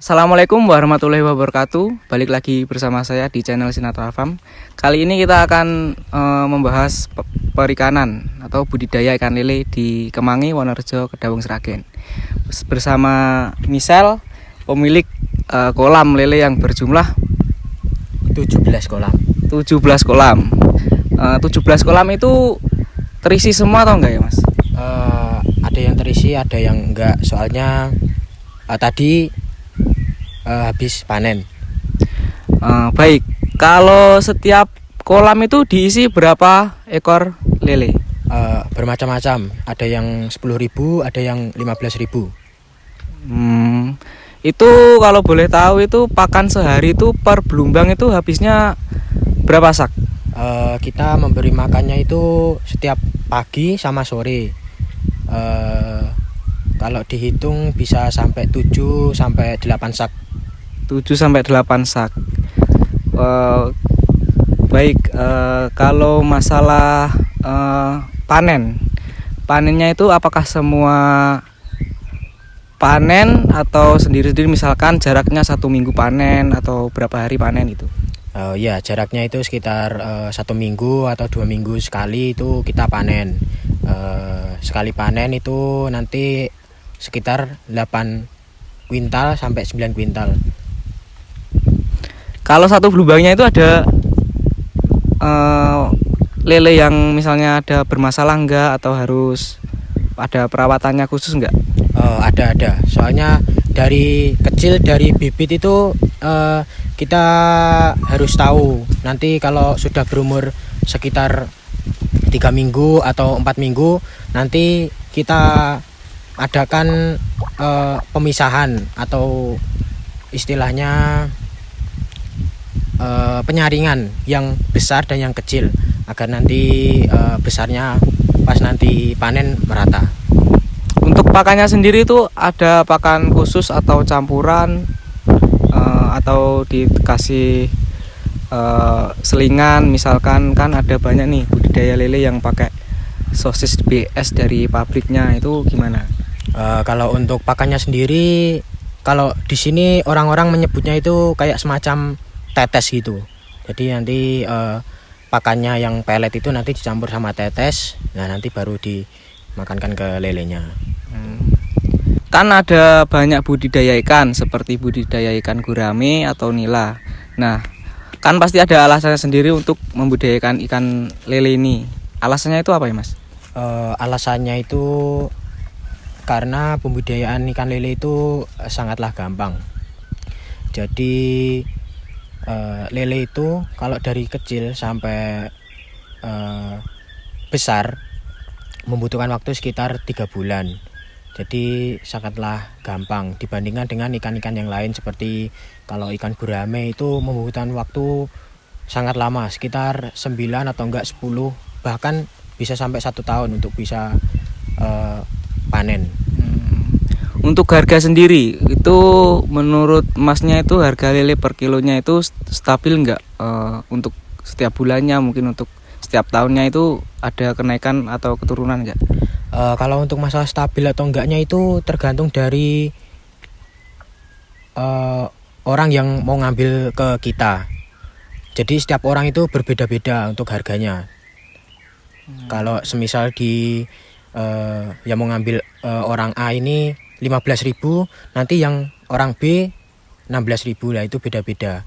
Assalamualaikum warahmatullahi wabarakatuh. Balik lagi bersama saya di channel Sinatra Farm. Kali ini kita akan membahas perikanan atau budidaya ikan lele di Kemangi, Wonorejo, Kedawung, Sragen. Bersama Misal, pemilik kolam lele yang berjumlah 17 kolam. 17 kolam. 17 kolam itu terisi semua atau enggak ya, Mas? Ada yang terisi, ada yang enggak. Soalnya tadi habis panen. Baik, kalau setiap kolam itu diisi berapa ekor lele? Bermacam-macam. Ada yang 10.000, ada yang 15.000. Itu kalau boleh tahu itu pakan sehari itu per belumbang itu habisnya berapa sak? Kita memberi makannya itu setiap pagi sama sore. Kalau dihitung bisa sampai 7 sampai 8 sak. 7 sampai 8 sak. Baik, kalau masalah panennya itu apakah semua panen atau sendiri-sendiri, misalkan jaraknya 1 minggu panen atau berapa hari panen itu? Ya, jaraknya itu sekitar 1 minggu atau 2 minggu sekali itu kita panen. Sekali panen itu nanti sekitar 8 kuintal sampai 9 kuintal. Kalau satu belumbangnya itu ada lele yang misalnya ada bermasalah enggak atau harus ada perawatannya khusus enggak? Ada. Soalnya dari kecil, dari bibit itu kita harus tahu. Nanti kalau sudah berumur sekitar 3 minggu atau 4 minggu, nanti kita adakan pemisahan atau istilahnya penyaringan yang besar dan yang kecil agar nanti besarnya pas nanti panen merata. Untuk pakannya sendiri itu ada pakan khusus atau campuran atau dikasih selingan, misalkan kan ada banyak nih budidaya lele yang pakai sosis BS dari pabriknya, itu gimana? Kalau untuk pakannya sendiri, kalau di sini orang-orang menyebutnya itu kayak semacam tetes gitu. Jadi nanti pakannya yang pelet itu nanti dicampur sama tetes. Nah, nanti baru dimakankan ke lelenya. Kan ada banyak budidaya ikan seperti budidaya ikan gurame atau nila. Nah, kan pasti ada alasannya sendiri untuk membudidayakan ikan lele ini. Alasannya itu apa ya, Mas? Alasannya itu karena pembudidayaan ikan lele itu sangatlah gampang. Jadi lele itu kalau dari kecil sampai besar membutuhkan waktu sekitar 3 bulan. Jadi sangatlah gampang dibandingkan dengan ikan-ikan yang lain, seperti kalau ikan gurame itu membutuhkan waktu sangat lama, sekitar 9 atau enggak 10, bahkan bisa sampai 1 tahun untuk bisa panen. Untuk harga sendiri itu menurut Masnya itu harga lele per kilonya itu stabil enggak? Untuk setiap bulannya, mungkin untuk setiap tahunnya itu ada kenaikan atau keturunan enggak? Kalau untuk masalah stabil atau enggaknya itu tergantung dari orang yang mau ngambil ke kita. Jadi setiap orang itu berbeda-beda untuk harganya. Kalau semisal yang mau ngambil orang A ini 15.000, nanti yang orang B 16.000, lah itu beda-beda.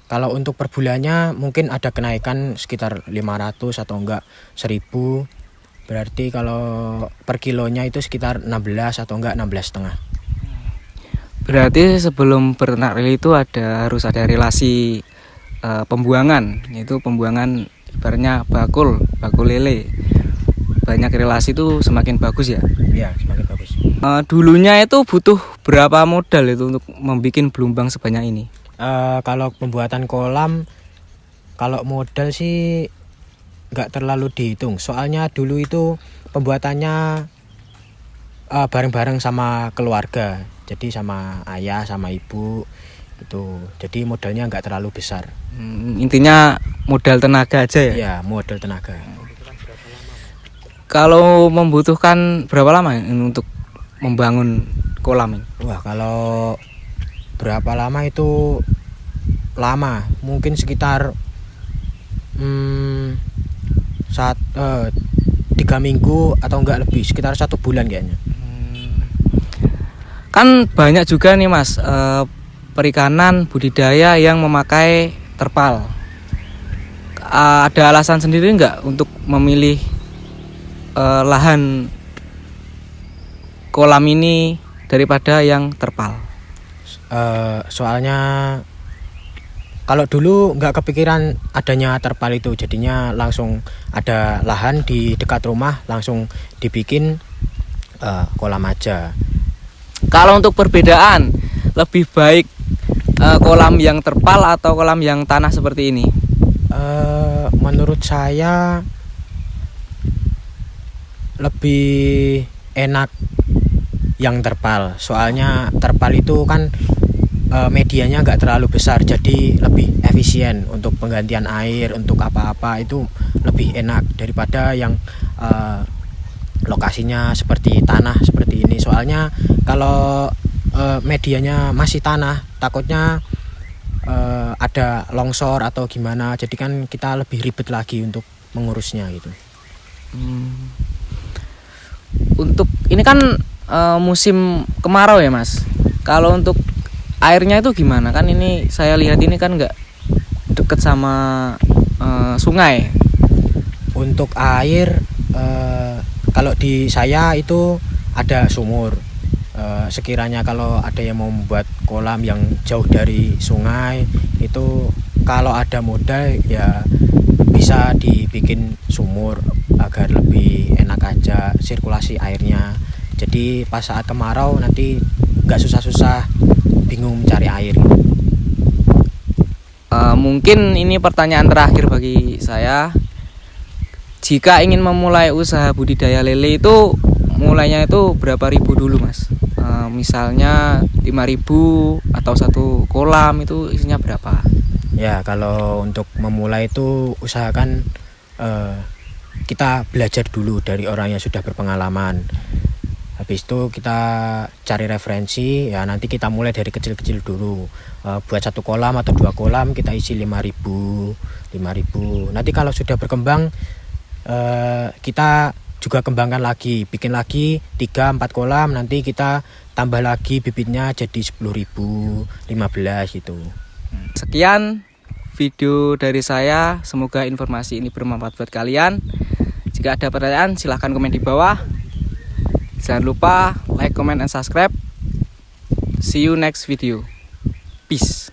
Kalau untuk per bulannya mungkin ada kenaikan sekitar 500 atau enggak 1.000. Berarti kalau per kilonya itu sekitar 16 atau enggak 16,5. Berarti sebelum beternak lele itu harus ada relasi pembuangan, yaitu pembuangan ibaratnya bakul lele. Banyak relasi itu semakin bagus ya? Iya, semakin bagus. Dulunya itu butuh berapa modal itu untuk membuat belumbang sebanyak ini? Kalau pembuatan kolam, kalau modal sih nggak terlalu dihitung. Soalnya dulu itu pembuatannya bareng-bareng sama keluarga. Jadi sama ayah, sama ibu itu. Jadi modalnya nggak terlalu besar. Intinya modal tenaga aja ya? Iya, modal tenaga. Kalau membutuhkan berapa lama untuk membangun kolam ini? Wah, kalau berapa lama itu lama, mungkin sekitar 3 minggu atau enggak lebih, sekitar 1 bulan kayaknya. Kan banyak juga nih Mas perikanan budidaya yang memakai terpal. Ada alasan sendiri nggak untuk memilih lahan kolam ini daripada yang terpal? Soalnya kalau dulu nggak kepikiran adanya terpal itu, jadinya langsung ada lahan di dekat rumah, langsung dibikin kolam aja. Kalau untuk perbedaan, lebih baik kolam yang terpal atau kolam yang tanah seperti ini? Menurut saya lebih enak yang terpal. Soalnya terpal itu kan medianya nggak terlalu besar, jadi lebih efisien untuk penggantian air, untuk apa-apa itu lebih enak daripada yang lokasinya seperti tanah seperti ini. Soalnya kalau medianya masih tanah, takutnya ada longsor atau gimana, jadi kan kita lebih ribet lagi untuk mengurusnya gitu. Untuk ini kan musim kemarau ya Mas. Kalau untuk airnya itu gimana? Kan ini saya lihat ini kan nggak deket sama sungai. Untuk air kalau di saya itu ada sumur. Sekiranya kalau ada yang mau membuat kolam yang jauh dari sungai, itu kalau ada modal ya bisa dibikin sumur agar lebih enak aja sirkulasi airnya. Jadi pas saat kemarau nanti nggak susah-susah bingung mencari air. Mungkin ini pertanyaan terakhir bagi saya. Jika ingin memulai usaha budidaya lele itu mulainya itu berapa ribu dulu Mas? Misalnya 5.000 atau 1 kolam itu isinya berapa? Ya kalau untuk memulai itu usahakan kita belajar dulu dari orang yang sudah berpengalaman. Habis itu kita cari referensi, ya nanti kita mulai dari kecil-kecil dulu. Buat 1 kolam atau 2 kolam kita isi 5.000. Nanti kalau sudah berkembang kita juga kembangkan lagi, bikin lagi 3-4 kolam, nanti kita tambah lagi bibitnya jadi 10.000, 15 gitu. Sekian video dari saya, semoga informasi ini bermanfaat buat kalian. Jika ada pertanyaan silahkan komen di bawah. Jangan lupa like, comment, and subscribe. See you next video. Peace.